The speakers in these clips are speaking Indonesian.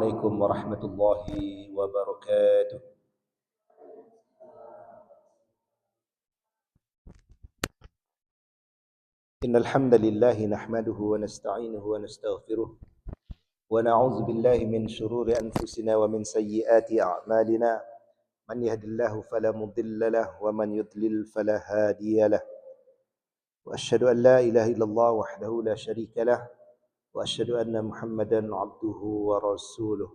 عليكم ورحمة الله وبركاته. إن الحمد لله نحمده ونستعينه ونستغفره ونعوذ بالله من شرور أنفسنا ومن سيئات أعمالنا من يهد الله فلا مضل له ومن يضلل فلا هادي له وأشهد أن لا إله إلا الله وحده لا شريك له وأشهد أن محمدا عبده ورسوله.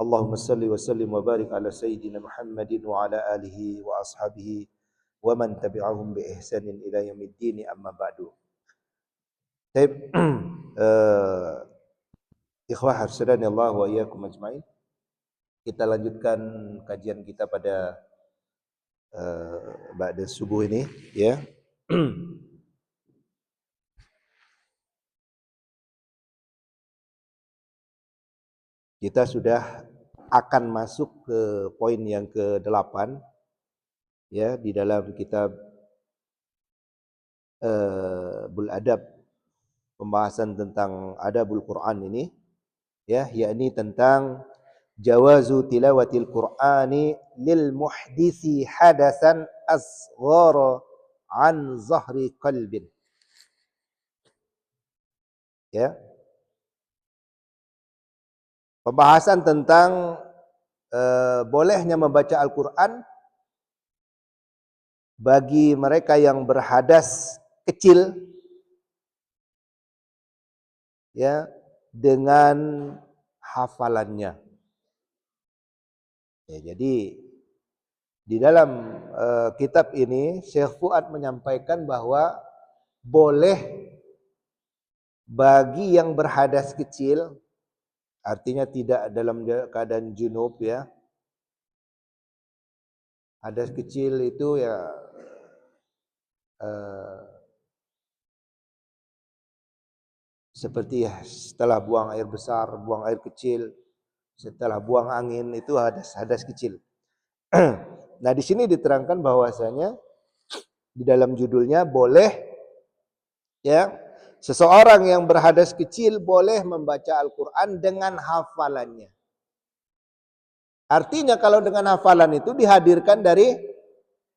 Allahumma salli wa sallim wa barik ala sayyidina Muhammadin wa ala alihi wa ashabihi wa man tabi'ahum bi ihsanin ila yaumiddin, amma ba'du. Baik, ikhwah hafsadani Allah wa iyyakum ajmain. Kita lanjutkan kajian kita pada ba'da subuh ini, ya. Kita sudah akan masuk ke poin yang ke-8, ya, di dalam kitab Bul Adab, pembahasan tentang Adabul Quran ini, ya, yakni tentang jawazu tilawatil Qur'ani lil muhdisi hadasan asghara an zahri qalbin. Ya. Pembahasan tentang bolehnya membaca Al-Quran bagi mereka yang berhadas kecil, ya, dengan hafalannya. Ya, jadi di dalam kitab ini Syekh Fuad menyampaikan bahwa boleh bagi yang berhadas kecil, artinya tidak dalam keadaan junub, ya. Hadas kecil itu ya seperti setelah buang air besar, buang air kecil, setelah buang angin, itu hadas kecil. Nah, di sini diterangkan bahwasanya di dalam judulnya boleh, ya, seseorang yang berhadas kecil boleh membaca Al-Quran dengan hafalannya. Artinya kalau dengan hafalan itu dihadirkan dari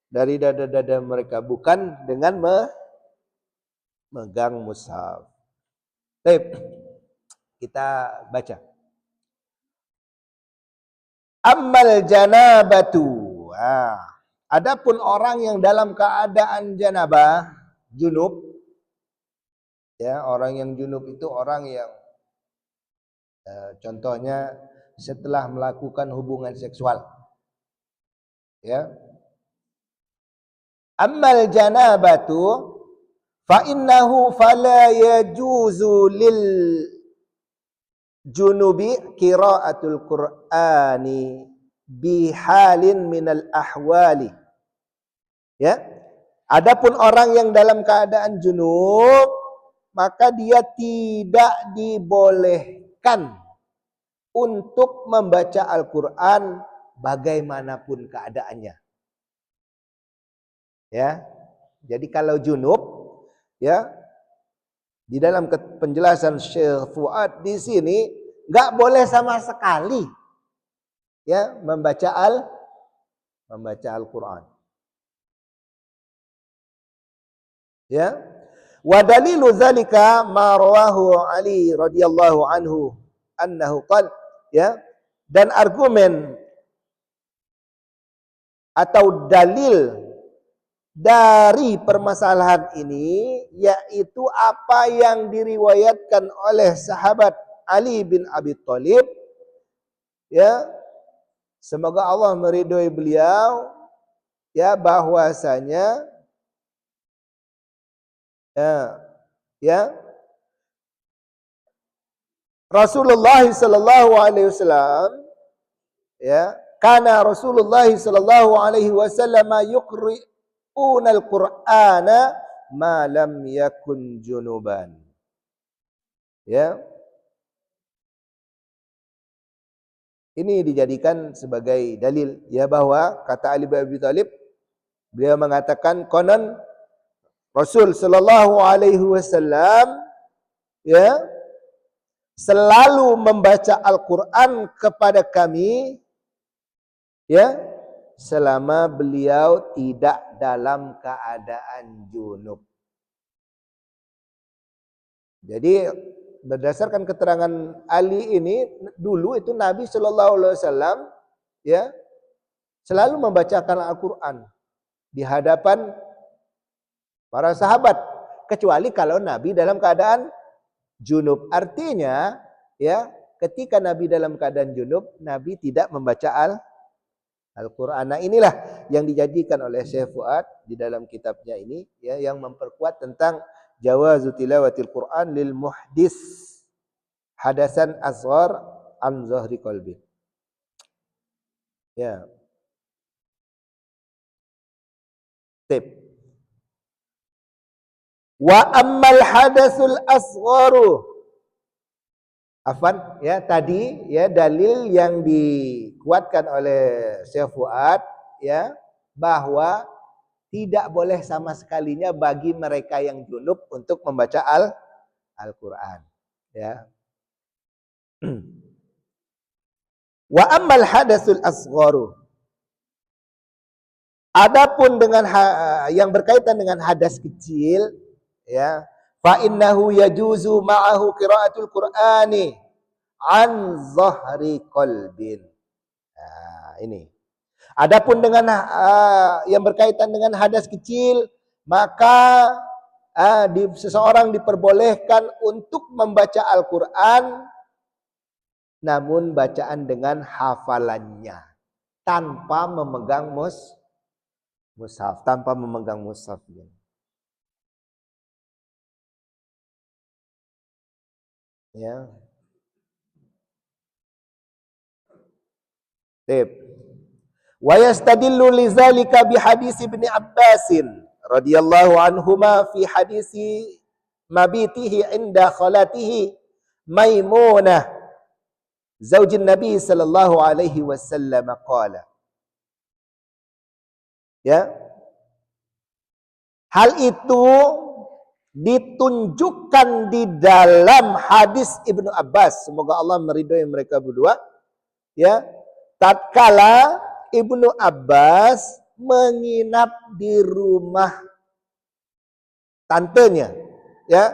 dada-dada mereka, bukan dengan memegang mushaf. Baik, kita baca. Ammal janabatu. Adapun orang yang dalam keadaan janabah, junub, ya, orang yang junub itu orang yang contohnya setelah melakukan hubungan seksual, ya. Ammal janabatu fa innahu fala yajuzu lil junubi qiraatul Qur'ani bi halin minal ahwali. Ya. Adapun orang yang dalam keadaan junub, maka dia tidak dibolehkan untuk membaca Al-Quran bagaimanapun keadaannya. Ya. Jadi kalau junub, ya, di dalam penjelasan Syekh Fuad di sini enggak boleh sama sekali, ya, membaca Al-Quran. Ya. Wa dalilu dzalika ma rawahu Ali radhiyallahu anhu annahu qala, ya, dan argumen atau dalil dari permasalahan ini yaitu apa yang diriwayatkan oleh sahabat Ali bin Abi Thalib, ya, semoga Allah meridhoi beliau, ya, bahwasanya ya Rasulullah sallallahu alaihi wasallam, ya, kana Rasulullah sallallahu alaihi wasallam yuqri'una al-Qur'ana ma lam yakun junuban. Ya. Ini dijadikan sebagai dalil, ya, bahwa kata Ali bin Abi Thalib, beliau mengatakan konon Rasul sallallahu alaihi wasallam, ya, selalu membaca Al-Quran kepada kami, ya, selama beliau tidak dalam keadaan junub. Jadi berdasarkan keterangan Ali ini, dulu itu Nabi Shallallahu Alaihi Wasallam, ya, selalu membacakan Al-Quran di hadapan para sahabat, kecuali kalau Nabi dalam keadaan junub. Artinya, ya, ketika Nabi dalam keadaan junub, Nabi tidak membaca Al-Quran. Nah, inilah yang dijadikan oleh Syekh Fuad di dalam kitabnya ini, ya, yang memperkuat tentang jawazu tilawatil Quran lil muhdis hadasan asghar an zahri qalbi. Ya. Tip. Wa ammal hadasul asgharu. Afwan, ya, tadi, ya, dalil yang dikuatkan oleh Syekh Fuad, ya, bahwa tidak boleh sama sekalinya bagi mereka yang junub untuk membaca Al-Quran, ya. Wa ammal hadasul asgharu. Adapun dengan yang berkaitan dengan hadas kecil, ya, fa innahu yajuzu ma'ahu qiraatul Qur'ani an zahri qalbin. Nah, ini. Adapun dengan yang berkaitan dengan hadas kecil, maka seseorang diperbolehkan untuk membaca Al-Quran, namun bacaan dengan hafalannya, tanpa memegang mushaf, tanpa memegang mushaf. Ya. Tip. Wa yastadillu lidzalika bi hadis Ibnu Abbas radhiyallahu anhuma fi hadisi mabitihi inda khalatihi Maimunah zaujin Nabi sallallahu alaihi wasallam qala. Ya. Hal itu ditunjukkan di dalam hadis Ibnu Abbas, semoga Allah meridhoi mereka berdua, ya. Tatkala Ibnu Abbas menginap di rumah tantenya, ya,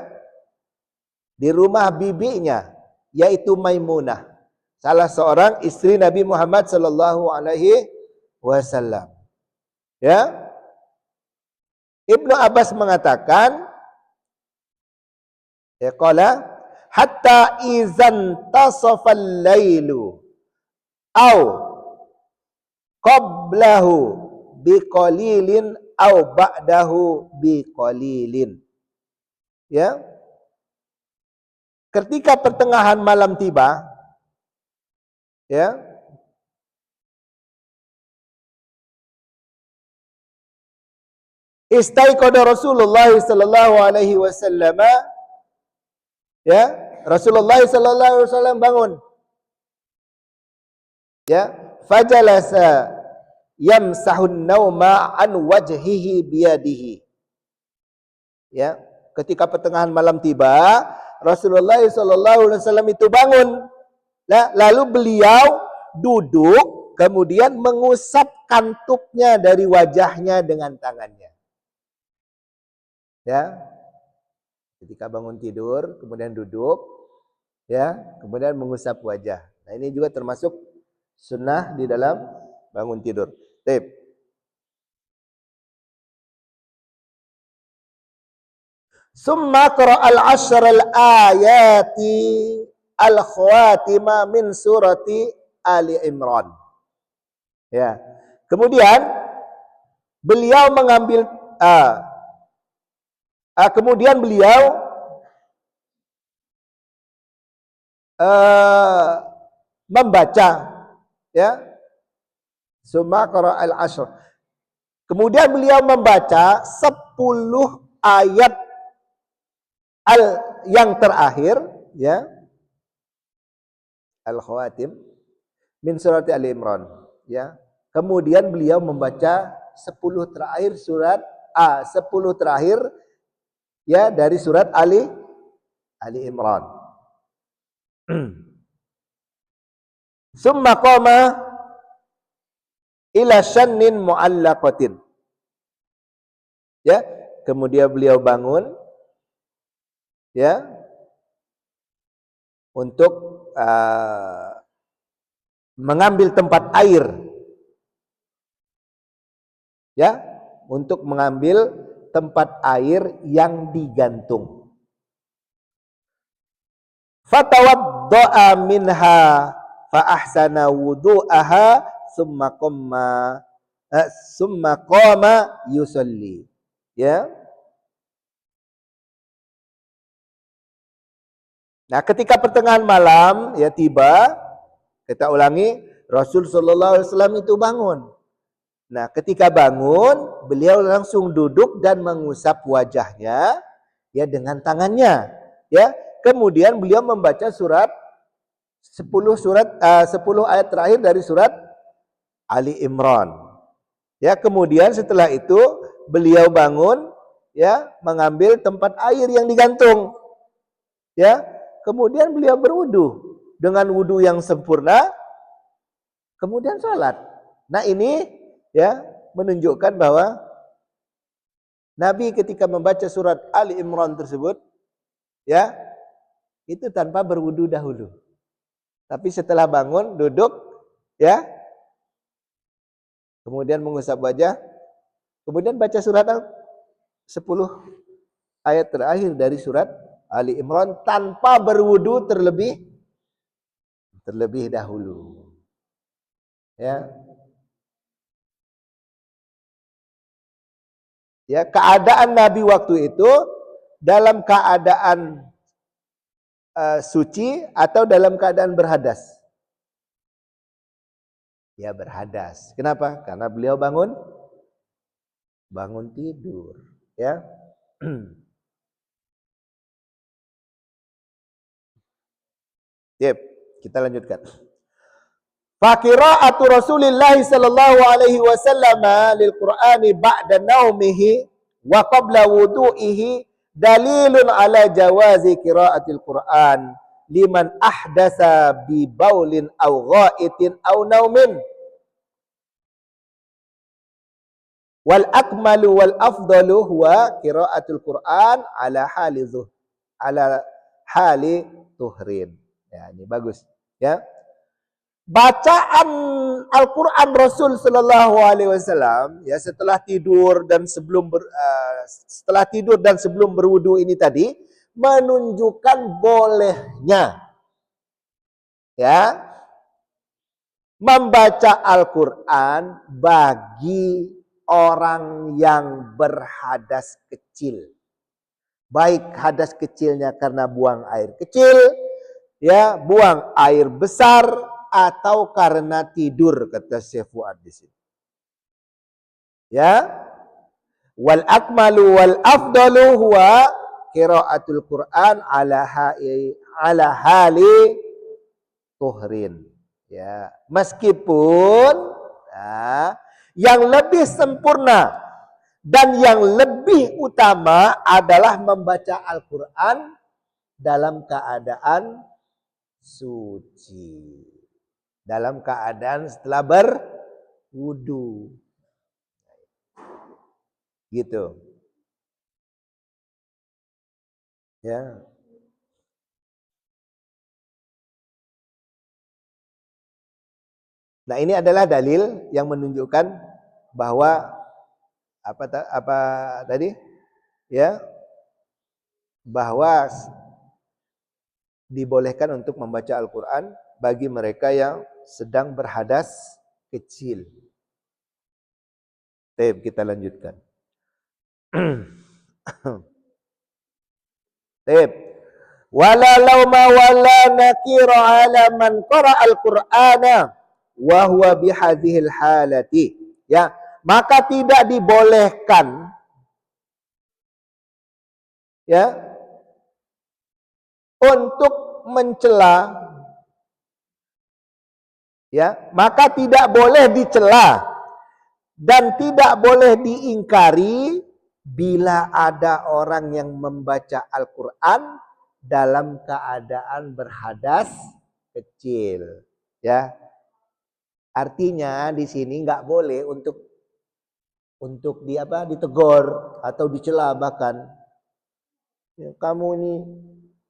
di rumah bibinya, yaitu Maimunah, salah seorang istri Nabi Muhammad sallallahu alaihi wasallam. Ya. Ibnu Abbas mengatakan, ya, qala hatta izan tasafal lailu au qablahu biqalilin au ba'dahu biqalilin. Ya. Ketika pertengahan malam tiba, ya, istaiqada Rasulullah sallallahu alaihi wasallam, ya, Rasulullah sallallahu alaihi wasallam bangun, ya, fajalasa yamsahun nauma an wajhihi biyadihi. Ya, ketika pertengahan malam tiba, Rasulullah sallallahu alaihi wasallam itu bangun, lalu beliau duduk, kemudian mengusap kantuknya dari wajahnya dengan tangannya. Ya, ketika bangun tidur, kemudian duduk, ya, kemudian mengusap wajah. Nah, ini juga termasuk sunnah di dalam bangun tidur. Tip. Summa qara'al asral ayati al-khawatimah min surati Ali Imran. Ya. Kemudian beliau mengambil kemudian beliau membaca, ya, summa qara'al ashr. Kemudian beliau membaca 10 ayat yang terakhir, ya, al-khawatim min surati Ali Imran, ya. Kemudian beliau membaca 10 terakhir surat 10 terakhir, ya, dari surat Ali Imran. Summa qama ila syannin mu'allaqatin. Ya, kemudian beliau bangun ya untuk mengambil tempat air. Ya, untuk mengambil tempat air yang digantung. Fatawadda'a minha fa ahsana wudu'aha summa qama yusalli. Ya. Nah, ketika pertengahan malam ya tiba, kita ulangi, Rasul sallallahu alaihi wasallam itu bangun. Nah, ketika bangun, beliau langsung duduk dan mengusap wajahnya ya dengan tangannya, ya. Kemudian beliau membaca 10 ayat terakhir dari surat Ali Imran. Ya, kemudian setelah itu beliau bangun ya, mengambil tempat air yang digantung. Ya, kemudian beliau berwudu dengan wudu yang sempurna, kemudian sholat. Nah, ini ya menunjukkan bahwa Nabi ketika membaca surat Ali Imran tersebut ya itu tanpa berwudu dahulu. Tapi setelah bangun duduk ya, kemudian mengusap wajah, kemudian baca surat 10 ayat terakhir dari surat Ali Imran tanpa berwudu terlebih dahulu. Ya. Ya, keadaan Nabi waktu itu dalam keadaan suci atau dalam keadaan berhadas? Ya, berhadas. Kenapa? Karena beliau bangun tidur, ya. Yep, kita lanjutkan. Fa qira'atu Rasulillah sallallahu alaihi wasallam lil Qur'ani ba'da naumihi wa qabla wudu'ihi dalilun ala jawazi qira'atil Qur'an liman ahdasa bi baulin aw gha'itin aw naumin. Wal akmalu wal afdalu huwa qira'atul Qur'an ala hali tuhrin. Ya, ini bagus, ya. Bacaan Al-Qur'an Rasul sallallahu alaihi wasallam ya setelah tidur dan sebelum berwudu ini tadi menunjukkan bolehnya ya membaca Al-Qur'an bagi orang yang berhadas kecil. Baik hadas kecilnya karena buang air kecil, ya, buang air besar, atau karena tidur, kata Syekh Fuad di sini. Ya. Wal akmalu wal afdalu huwa qiraatul Qur'an ala hali tuhrin. Ya, meskipun yang lebih sempurna dan yang lebih utama adalah membaca Al-Qur'an dalam keadaan suci. Dalam keadaan setelah berwudu. Gitu. Ya. Nah, ini adalah dalil yang menunjukkan bahwa apa tadi? Ya. Bahwa dibolehkan untuk membaca Al-Qur'an bagi mereka yang sedang berhadas kecil. Baik, kita lanjutkan. Baik. Wala lauma wala nakira ala man qara'a al-Qur'ana wa huwa bihadhil halati. Ya, maka tidak dibolehkan ya untuk mencela, ya, maka tidak boleh dicela dan tidak boleh diingkari bila ada orang yang membaca Al-Qur'an dalam keadaan berhadas kecil, ya. Artinya di sini nggak boleh untuk ditegur atau dicela bahkan. Ya, kamu ini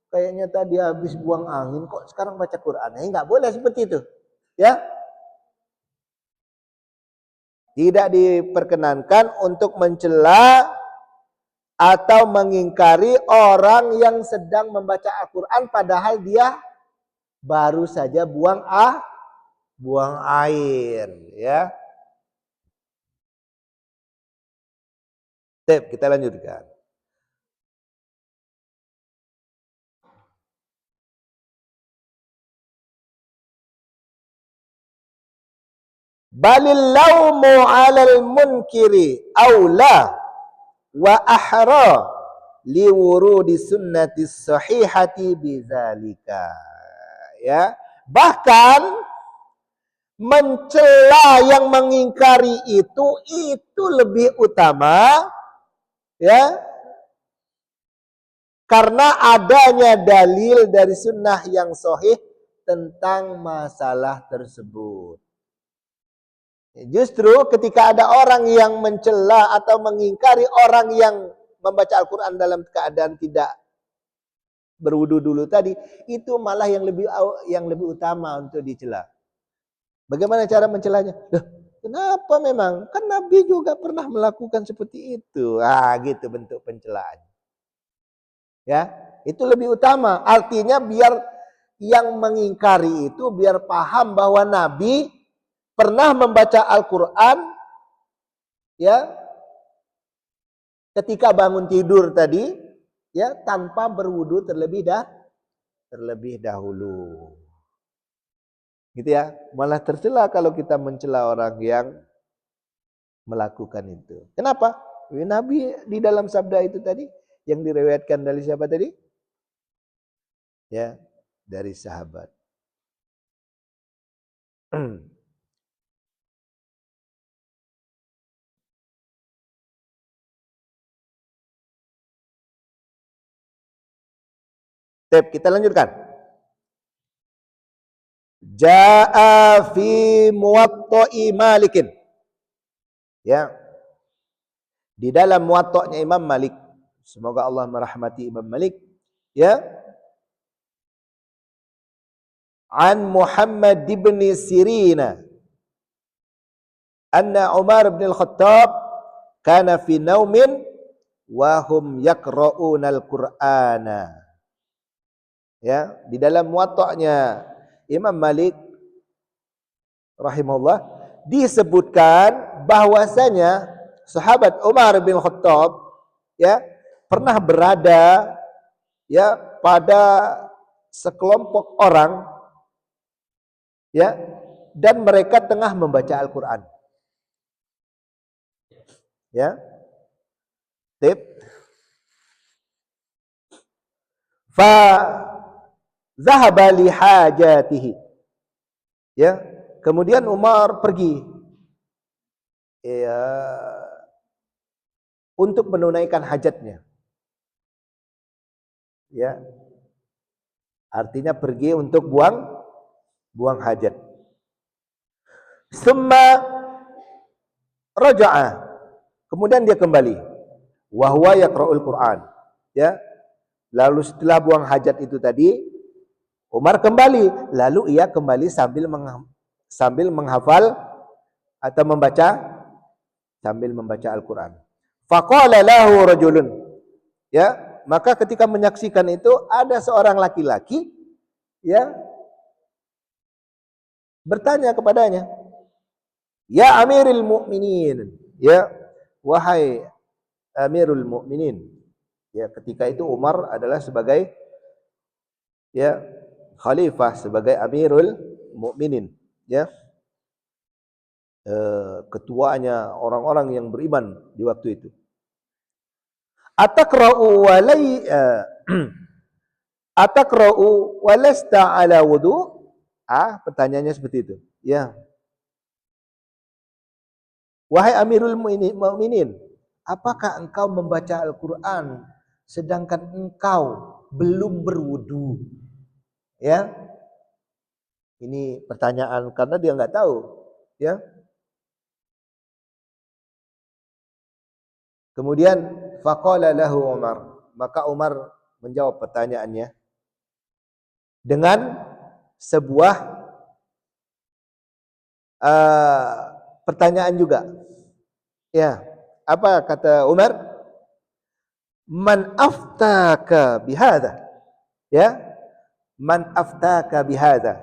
kayaknya tadi habis buang angin kok sekarang baca Quran. Nggak boleh seperti itu. Ya. Tidak diperkenankan untuk mencela atau mengingkari orang yang sedang membaca Al-Quran padahal dia baru saja buang air, ya. Kita lanjutkan. Balil laumu 'alal munkiri aula wa ahra liwurudi sunnati sahihati bidzalika. Ya, bahkan mencela yang mengingkari itu lebih utama, ya, karena adanya dalil dari sunnah yang sahih tentang masalah tersebut. Justru ketika ada orang yang mencela atau mengingkari orang yang membaca Al-Quran dalam keadaan tidak berwudu dulu tadi, itu malah yang lebih utama untuk dicela. Bagaimana cara mencelanya? Kenapa memang? Kan Nabi juga pernah melakukan seperti itu. Gitu bentuk pencelaan. Ya, itu lebih utama. Artinya biar yang mengingkari itu biar paham bahwa Nabi pernah membaca Al-Quran, ya, ketika bangun tidur tadi, ya, tanpa berwudu terlebih dahulu. Gitu ya. Malah tercela kalau kita mencela orang yang melakukan itu. Kenapa? Nabi di dalam sabda itu tadi yang diriwayatkan dari siapa tadi? Ya, dari sahabat. Kita lanjutkan. Ja'a fi muwatta'i Malikin. Ya. Di dalam muwatta'nya Imam Malik. Semoga Allah merahmati Imam Malik. Ya. An Muhammad ibn Sirina. Anna Umar bin Al-Khattab kana fi naumin wa hum yaqra'una al-Qur'ana. Ya, di dalam muwatta'nya Imam Malik rahimahullah disebutkan bahwasanya sahabat Umar bin Khattab, ya, pernah berada, ya, pada sekelompok orang, ya, dan mereka tengah membaca Al-Qur'an. Ya. Fa zahaba li hajatihi. Ya, kemudian Umar pergi, ya, untuk menunaikan hajatnya. Ya. Artinya pergi untuk buang hajat. Summa raja'a. Kemudian dia kembali. Wa huwa yaqra'ul Qur'an. Ya. Lalu setelah buang hajat itu tadi, Umar kembali, lalu ia kembali sambil menghafal atau sambil membaca Al-Qur'an. Faqala lahu rajulun. Ya, maka ketika menyaksikan itu ada seorang laki-laki, ya, bertanya kepadanya, "Ya Amirul Mukminin." Ya, wahai Amirul Mukminin. Ya, ketika itu Umar adalah sebagai, ya, khalifah, sebagai Amirul Mukminin, ya, ketuanya orang-orang yang beriman di waktu itu. Atakra'u walasta ala wudu? Pertanyaannya seperti itu. Ya. Wahai Amirul Mukminin, apakah engkau membaca Al-Qur'an sedangkan engkau belum berwudu. Ya. Ini pertanyaan karena dia nggak tahu, ya. Kemudian faqala lahu Umar, maka Umar menjawab pertanyaannya dengan sebuah pertanyaan juga. Ya, apa kata Umar? Man aftaka bihadza? Ya, man aftaka bihadza?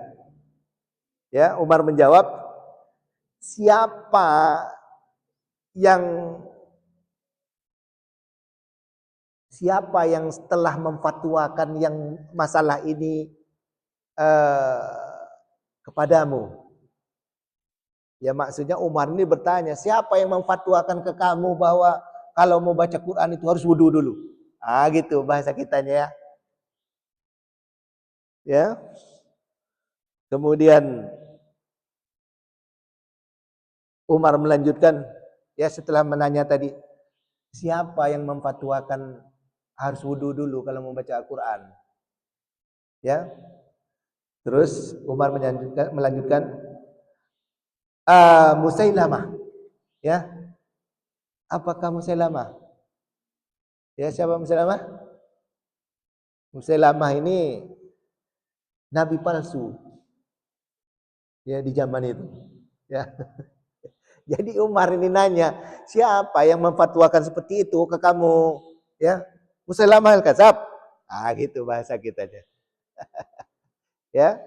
Ya, Umar menjawab, siapa yang setelah memfatwakan yang masalah ini kepadamu? Ya, maksudnya Umar ini bertanya, siapa yang memfatwakan ke kamu bahwa kalau mau baca Quran itu harus wudu dulu? Ah, gitu bahasa kitanya, ya. Ya. Kemudian Umar melanjutkan, ya, setelah menanya tadi, siapa yang memfatwakan harus wudu dulu kalau mau baca Al-Quran? Ya. Terus Umar melanjutkan Musailamah. Ya. Apakah Musailamah? Ya, siapa Musailamah? Musailamah ini nabi palsu. Ya, di zaman itu. Ya. Jadi Umar ini nanya, siapa yang memfatwakan seperti itu ke kamu? Ya. Musailamah al-Kadzab. Ah, gitu bahasa kita aja. Ya.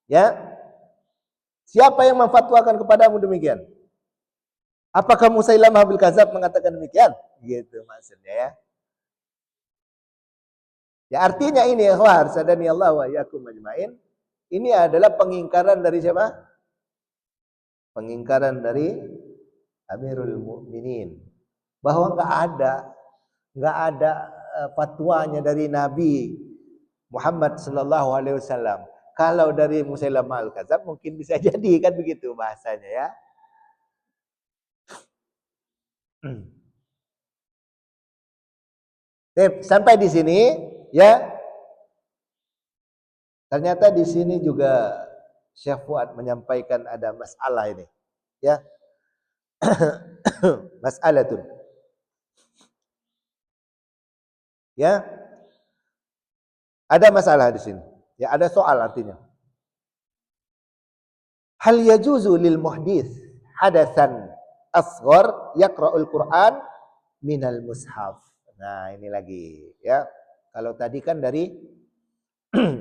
Ya. Siapa yang memfatwakan kepadamu demikian? Apakah Musailamah bil Kadzab mengatakan demikian? Gitu maksudnya, ya. Ya, artinya ini, ikhwan, sadani Allah wa iyyakum ajmain. Ini adalah pengingkaran dari siapa? Pengingkaran dari Amirul Mukminin. Bahwa enggak ada fatwanya dari Nabi Muhammad sallallahu alaihi wasallam. Kalau dari Musailamah al-Kadzab mungkin bisa jadi, kan begitu bahasanya, ya. Sampai di sini, ya. Ternyata di sini juga Syekh Fuad menyampaikan ada masalah ini, ya. Masalah itu, ya. Ada masalah di sini. Ya, ada soal artinya. Hal yajuzu lil muhdits hadatsan asghar yaqra'ul Qur'an minal mushaf. Nah, ini lagi, ya. Kalau tadi kan dari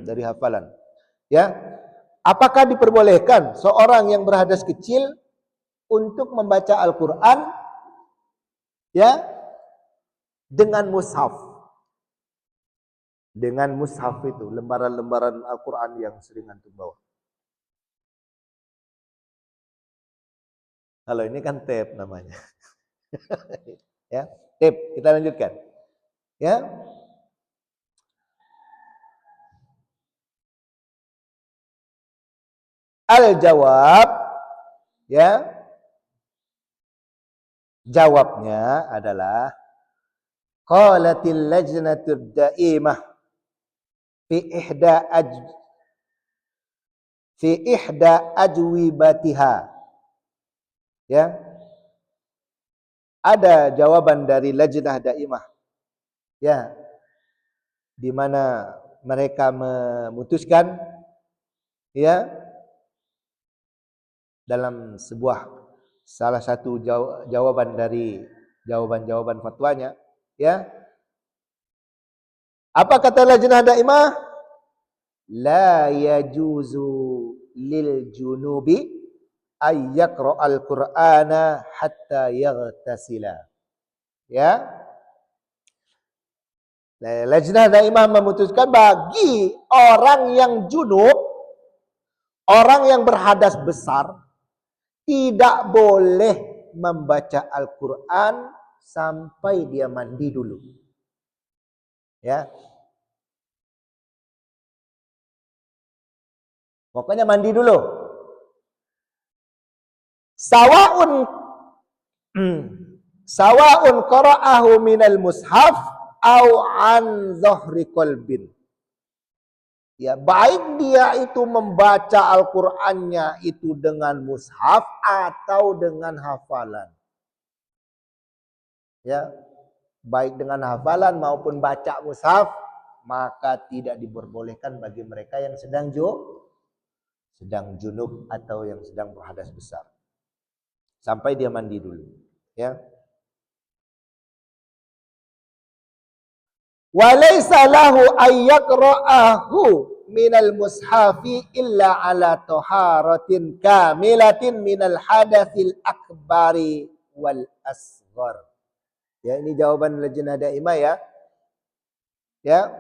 dari hafalan. Ya. Apakah diperbolehkan seorang yang berhadas kecil untuk membaca Al-Qur'an, ya, dengan mushaf? Dengan mushaf itu, lembaran-lembaran Al-Qur'an yang sering antum bawa. Kalau ini kan tape namanya. Ya, tape. Kita lanjutkan. Ya. Al-jawab, ya. Jawabnya adalah qalatil lajnatud daimah fi ihda aj fi ihda ajwibatiha. Ya. Ada jawaban dari lajnah daimah. Ya. Di mana mereka memutuskan, ya, dalam sebuah salah satu jawaban dari jawaban-jawaban fatwanya, ya. Apa kata lajnah daimah? La yajuzu lil junubi ay yaqra'al Qur'ana hatta yaghtasila. Ya. Lajnah daimah memutuskan bagi orang yang junub, orang yang berhadas besar, tidak boleh membaca Al-Quran sampai dia mandi dulu. Ya. Pokoknya mandi dulu. Sawaun Sawa'un qara'ahu minal mushaf au an dhahri qalbin. Ya, baik dia itu membaca Al-Qur'annya itu dengan mushaf atau dengan hafalan. Ya, baik dengan hafalan maupun baca mushaf, maka tidak diperbolehkan bagi mereka yang sedang junub atau yang sedang berhadas besar. Sampai dia mandi dulu, ya. Walaysa lahu ayyaqra'ahu minal mushafi illa ala taharatin kamilatin minal hadatsil akbari wal asghar. Ya, ini jawaban Lajnah Daimah ya. Ya.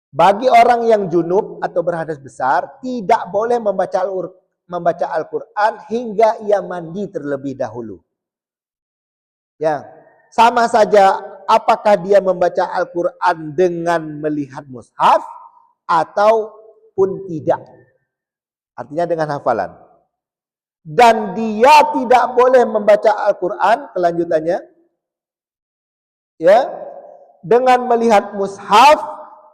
Bagi orang yang junub atau berhadas besar tidak boleh membaca Al-Qur'an hingga ia mandi terlebih dahulu. Ya, sama saja apakah dia membaca Al-Qur'an dengan melihat mushaf ataupun tidak. Artinya dengan hafalan. Dan dia tidak boleh membaca Al-Qur'an, kelanjutannya, ya, dengan melihat mushaf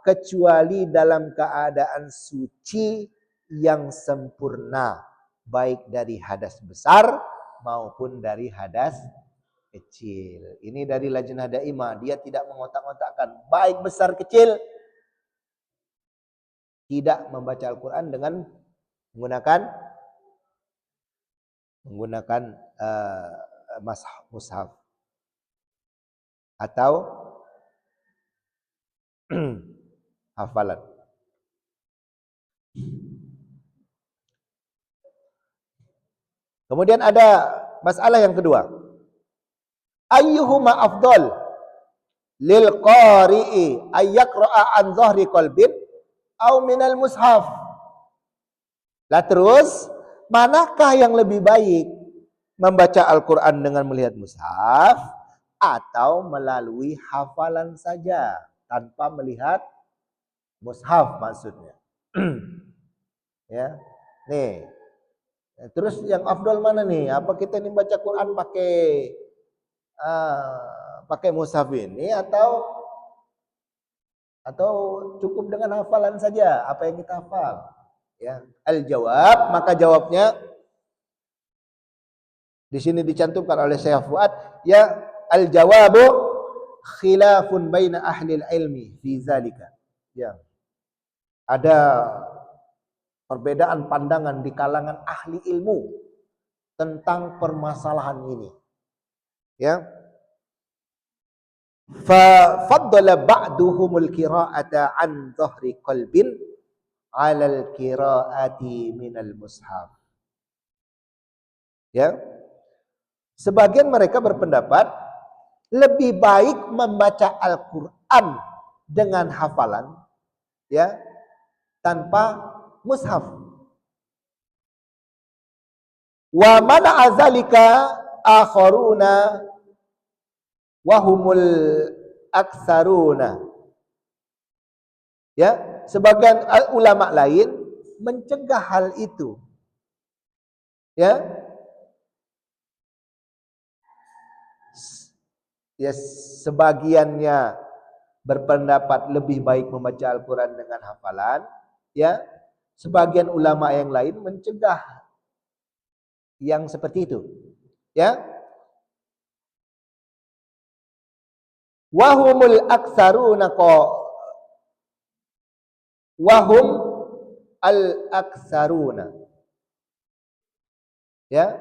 kecuali dalam keadaan suci yang sempurna, baik dari hadas besar maupun dari hadas kecil. Ini dari Lajnah Daimah, dia tidak mengotak-otakkan baik besar kecil, tidak membaca Al-Qur'an dengan menggunakan mushaf atau hafalan. Kemudian ada masalah yang kedua. Ayyuhuma afdal lil qari'i ayyaqra'a an dhahri qalbin au minal mushaf. Lah terus, manakah yang lebih baik? Membaca Al-Qur'an dengan melihat mushaf atau melalui hafalan saja tanpa melihat mushaf maksudnya. Ya. Nih. Terus yang afdal mana nih? Apa kita ini baca Quran pakai mushaf ini atau cukup dengan hafalan saja apa yang kita hafal? Ya, al-jawab, maka jawabnya di sini dicantumkan oleh Syekh Fuad, ya, al-jawabu khilafun baina ahli ilmi fi zalika. Ya. Ada perbedaan pandangan di kalangan ahli ilmu tentang permasalahan ini. Ya. Fa faddala ba'duhumul qira'ata an dhahri qalbin 'alal qira'ati minal mushaf. Ya. Sebagian mereka berpendapat lebih baik membaca Al-Qur'an dengan hafalan, ya, tanpa mushaf. Wa mana azalika akharuna wa humul aktsaruna. Ya, sebagian ulama lain mencegah hal itu. Ya. Ya, sebagiannya berpendapat lebih baik membaca Al-Qur'an dengan hafalan, ya. Sebagian ulama yang lain mencegah yang seperti itu, ya. Wahumul aktsaruna wahum al-aktsaruna, ya.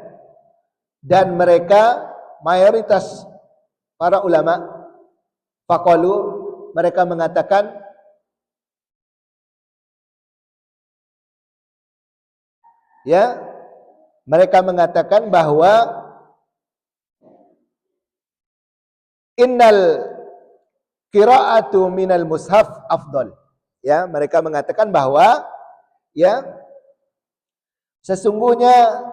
Dan mereka mayoritas para ulama faqalu, mereka mengatakan ya, mereka mengatakan bahwa innal qira'atu minal mushaf afdal. Ya, mereka mengatakan bahwa ya, sesungguhnya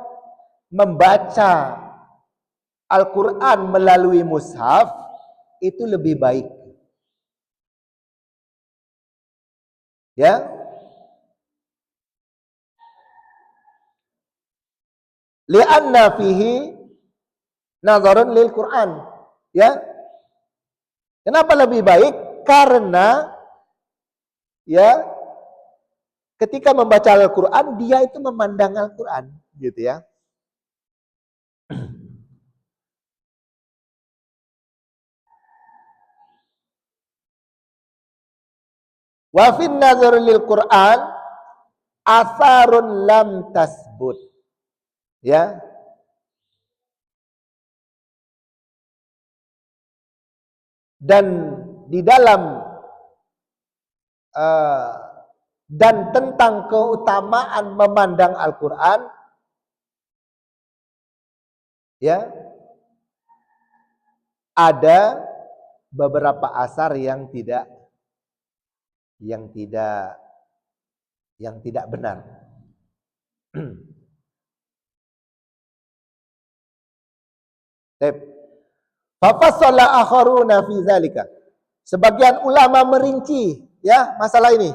membaca Al-Qur'an melalui mushaf itu lebih baik. Ya. li'anna fihi nazarun lil Quran. Ya. Kenapa lebih baik? Karena ya ketika membaca Al-Quran dia itu memandang Al-Quran, gitu ya. Wa fin nazar lil Quran atharun lam tasbut. Ya. Dan di dalam dan tentang keutamaan memandang Al-Quran, ya, ada beberapa asar yang tidak benar. Fafassala akharuna fi dzalika. Sebagian ulama merinci ya masalah ini.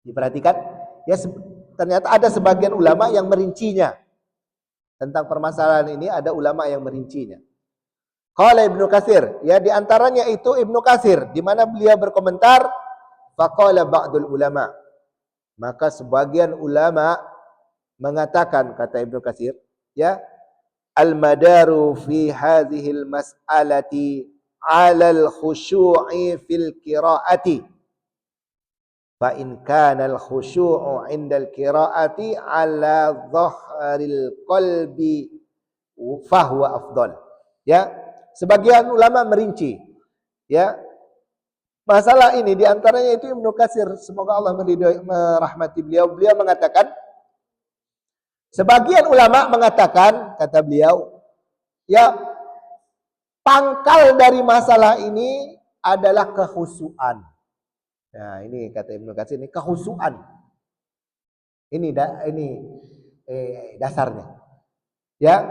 Diperhatikan ya, ternyata ada sebagian ulama yang merincinya. Tentang permasalahan ini ada ulama yang merincinya. Qala Ibnu Katsir, ya di antaranya itu Ibnu Katsir di mana beliau berkomentar, faqala ba'dul ulama. Maka sebagian ulama mengatakan, kata Ibnu Katsir, ya, al-madaru fi hadhihi al-mas'alati 'ala al-khushu'i fil qira'ati. Fa in kana al-khushu'u 'inda al-qira'ati 'ala dhahril qalbi fa huwa afdal. Ya, sebagian ulama merinci, ya, masalah ini diantaranya itu Ibnu Katsir, semoga Allah merahmati beliau. Beliau mengatakan, sebagian ulama mengatakan, kata beliau, ya, pangkal dari masalah ini adalah kehusuan. Nah, ini kata Ibnu Katsir, ini kehusuan. Ini dasarnya. Ya.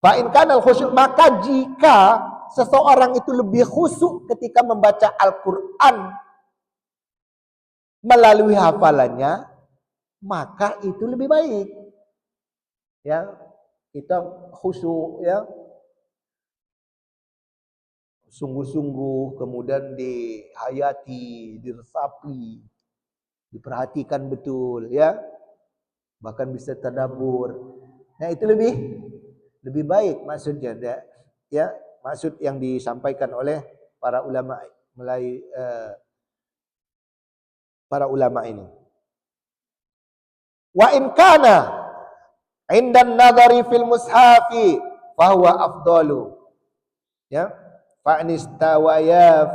Fa in kana al-khusyu', maka jika seseorang itu lebih khusyuk ketika membaca Al-Qur'an melalui hafalannya, maka itu lebih baik. Ya, kita khusyuk ya. Sungguh-sungguh, kemudian dihayati, diresapi, diperhatikan betul ya. Bahkan bisa tadabbur. Nah, itu lebih baik maksudnya, ya, maksud yang disampaikan oleh para ulama melalui para ulama ini. Wa in kana 'inda an-nadhari fil mushafi fa huwa afdalu. Ya, fa anistawaya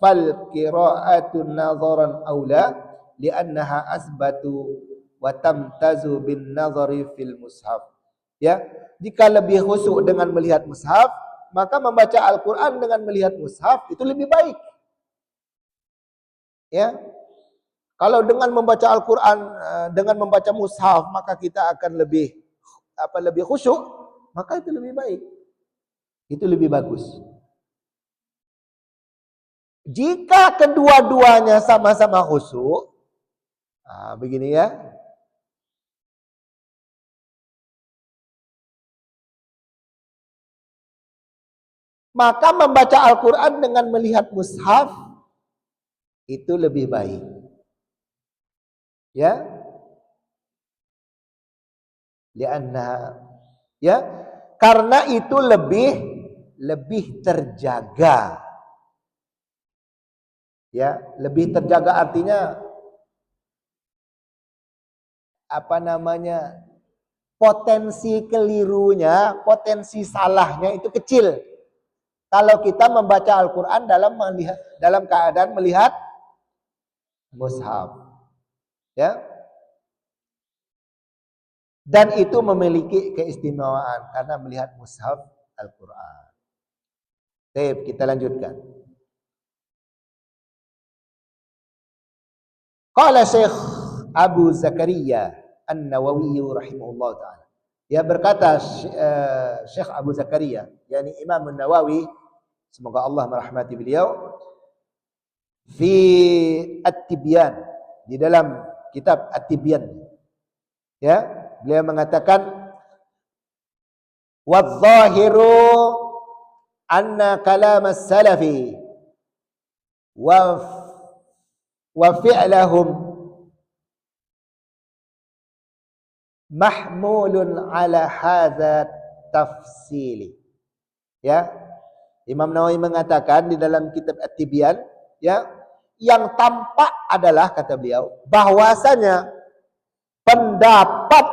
fal qira'atu nadharan aula li'annaha asbatu wa tamtazu bin nadhari fil mushaf. Ya, jika lebih khusyuk dengan melihat mushaf, maka membaca Al-Quran dengan melihat mushaf itu lebih baik. Ya, kalau dengan membaca Al-Quran dengan membaca mushaf, maka kita akan lebih khusyuk, maka itu lebih baik. Itu lebih bagus. Jika kedua-duanya sama-sama khusyuk, begini ya. Maka membaca Al-Quran dengan melihat mushaf itu lebih baik. Ya. Lianna, ya, karena itu lebih terjaga. Ya, lebih terjaga artinya potensi kelirunya, potensi salahnya itu kecil. Kalau kita membaca Al-Quran dalam keadaan melihat mushaf. Ya. Dan itu memiliki keistimewaan karena melihat mushaf Al-Quran. Baik, kita lanjutkan. Qala Syekh Abu Zakaria An-Nawawi rahimahullah ta'ala. Ya, berkata Syekh Abu Zakaria, yakni Imam An-Nawawi, semoga Allah merahmati beliau, fi At-Tibyan, di dalam kitab At-Tibyan, Ya, beliau mengatakan wadh-dhahiru anna kalam as-salafi wa fi'lahum mahmulun ala hadza tafsili. Ya, Imam Nawawi mengatakan di dalam kitab At-Tibyan, ya, yang tampak adalah, kata beliau, bahwasanya pendapat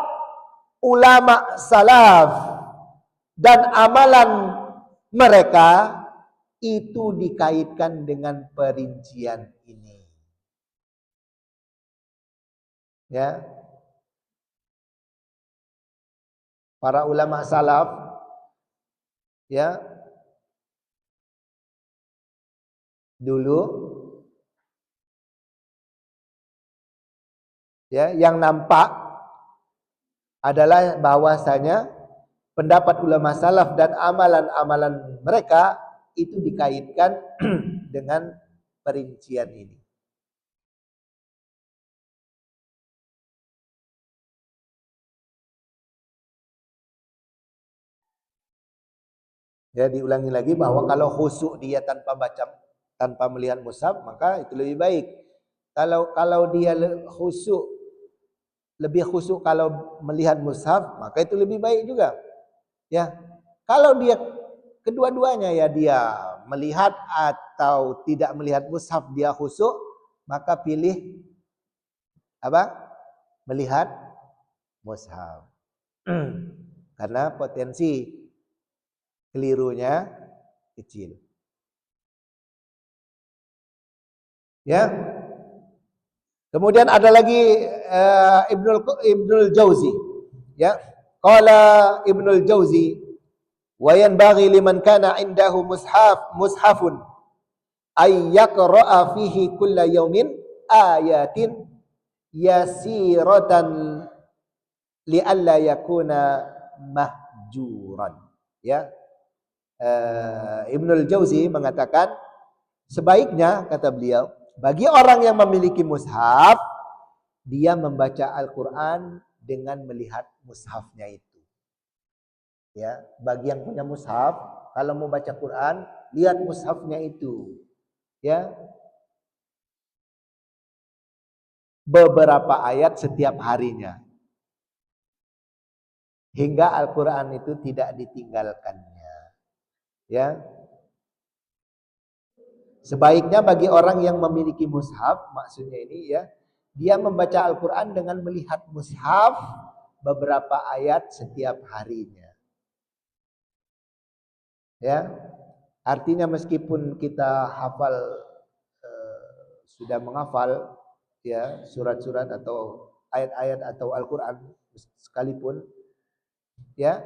ulama salaf dan amalan mereka itu dikaitkan dengan perincian ini. Ya. Para ulama salaf, ya, dulu, ya, yang nampak adalah bahwasanya pendapat ulama salaf dan amalan-amalan mereka itu dikaitkan dengan perincian ini. Ya, diulangi lagi bahwa kalau khusyuk dia tanpa melihat mushaf, maka itu lebih baik. Kalau dia lebih khusyuk kalau melihat mushaf, maka itu lebih baik juga. Ya. Kalau dia kedua-duanya, ya, dia melihat atau tidak melihat mushaf dia khusyuk, maka pilih apa? Melihat mushaf. Karena potensi kelirunya kecil. Ya. Kemudian ada lagi Ibnul Jauzi. Ya. Qala Ibnul Jauzi wa yanbaghi liman kana indahu mushafun ay yaqra'a fihi kulla yawmin ayatin yasiratan li'alla yakuna mahjuran. Ya. Ibnul Jauzi mengatakan sebaiknya, kata beliau, bagi orang yang memiliki mushaf, dia membaca Al-Quran dengan melihat mushafnya itu. Ya, bagi yang punya mushaf, kalau mau baca Quran, lihat mushafnya itu. Ya, beberapa ayat setiap harinya, hingga Al-Quran itu tidak ditinggalkannya. Ya, sebaiknya bagi orang yang memiliki mushaf, maksudnya ini, ya, dia membaca Al-Quran dengan melihat mushaf beberapa ayat setiap harinya. Ya, artinya meskipun kita hafal, sudah menghafal, ya, surat-surat atau ayat-ayat atau Al-Quran sekalipun, ya,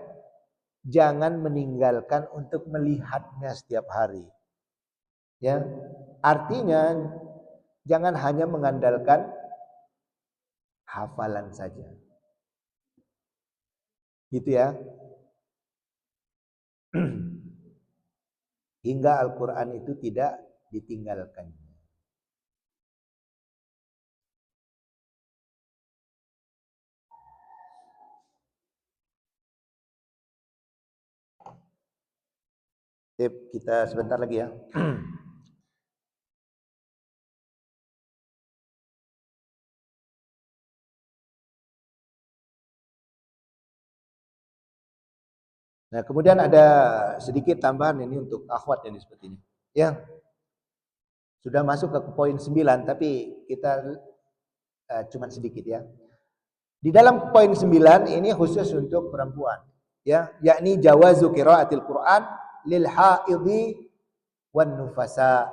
jangan meninggalkan untuk melihatnya setiap hari. Ya, artinya jangan hanya mengandalkan hafalan saja. Gitu ya. Hingga Al-Quran itu tidak ditinggalkan. Kita sebentar lagi, ya. Nah, kemudian ada sedikit tambahan ini untuk akhwat yang seperti ini. Ya. Sudah masuk ke poin 9, tapi kita cuma sedikit, ya. Di dalam poin 9 ini khusus untuk perempuan, ya, yakni jawazu qiraatil Quran lil haidhi wan nufasa.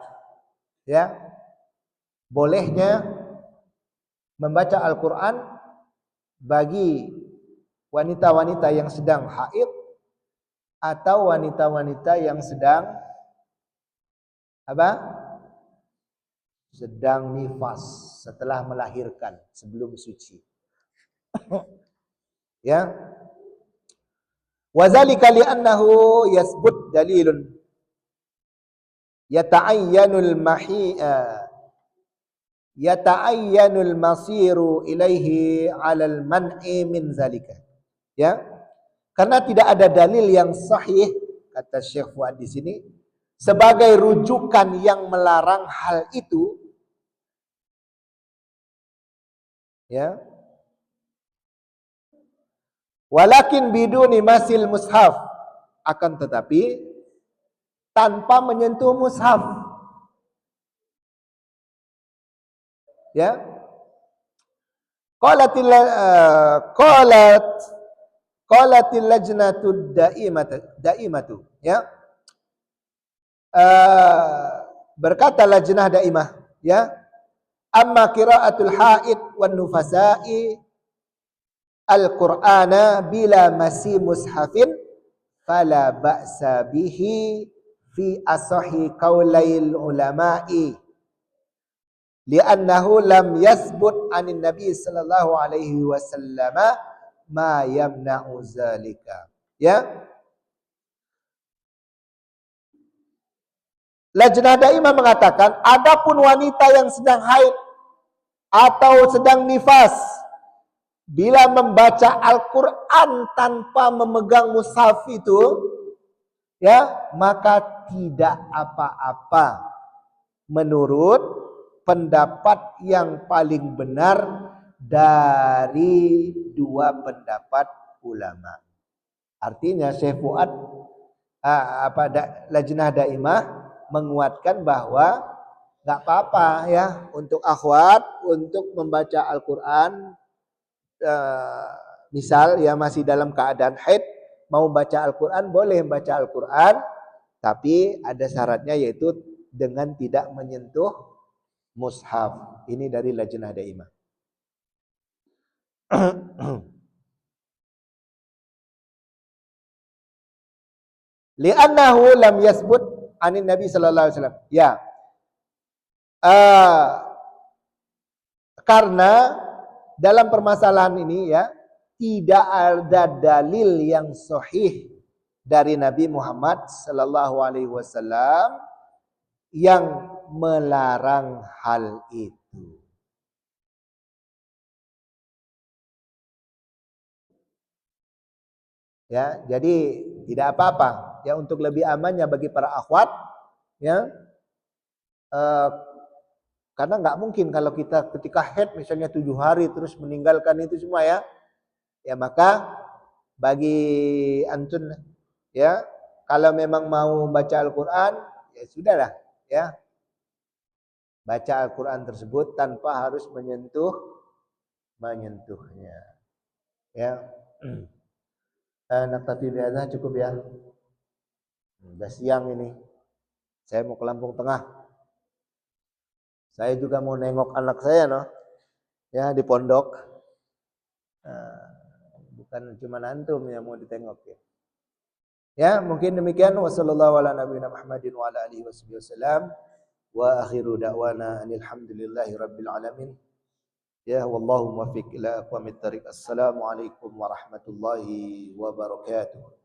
Ya. Bolehnya membaca Al-Quran bagi wanita-wanita yang sedang haid atau wanita-wanita yang sedang apa? Sedang nifas, setelah melahirkan, sebelum suci. Ya. Wa zalika li'annahu yasbut dalilun yata'ayyanul yata'ayyanul masiru ilaihi 'alal man'i min zalika. Ya. Karena tidak ada dalil yang sahih kata Syekh Fuad di sini sebagai rujukan yang melarang hal itu. Ya. Walakin biduni masil mushaf, akan tetapi tanpa menyentuh mushaf. Ya. Qalatil lajnatud daimatu, ya. Berkata lajnah daimah, ya. Amma qiraatul haid wan nufasa'i al-Qur'ana bila masi mushafin fala ba'sa bihi fi asahi qaulail ulama'i li'annahu lam yasbut 'anin nabi sallallahu alaihi wasallam ma yamna'u zalika. Ya. Lajnah Daimah mengatakan, adapun wanita yang sedang haid atau sedang nifas bila membaca Al-Qur'an tanpa memegang mushaf itu, ya, maka tidak apa-apa menurut pendapat yang paling benar dari dua pendapat ulama. Artinya Syekh Fuad Lajnah Daimah menguatkan bahwa nggak apa-apa ya untuk akhwat untuk membaca Al-Qur'an, misal ya masih dalam keadaan haid mau baca Al-Qur'an, boleh baca Al-Qur'an, tapi ada syaratnya yaitu dengan tidak menyentuh mushaf. Ini dari Lajnah Daimah. Li'annahu lam yasbut 'anin Nabi sallallahu alaihi wasallam. Ya. Karena dalam permasalahan ini ya tidak ada dalil yang sahih dari Nabi Muhammad sallallahu alaihi wasallam yang melarang hal itu. Ya, jadi tidak apa-apa. Ya, untuk lebih amannya bagi para akhwat, ya, karena nggak mungkin kalau kita ketika haid misalnya 7 hari terus meninggalkan itu semua ya, ya maka bagi antun ya kalau memang mau baca Al-Quran ya sudahlah ya baca Al-Quran tersebut tanpa harus menyentuhnya ya. Naktafi bihadza cukup ya. Udah siang ini. Saya mau ke Lampung Tengah. Saya juga mau nengok anak saya ya di pondok. Bukan cuma antum yang mau ditengok ya. Ya, mungkin demikian. Wassallallahu ala nabiyina Muhammadin wa ala alihi wasallam. Wa akhiru da'wana alhamdulillahi rabbil alamin. Ya, wallahu muwaffiq ila aqwamit thariq. Assalamualaikum warahmatullahi wabarakatuh.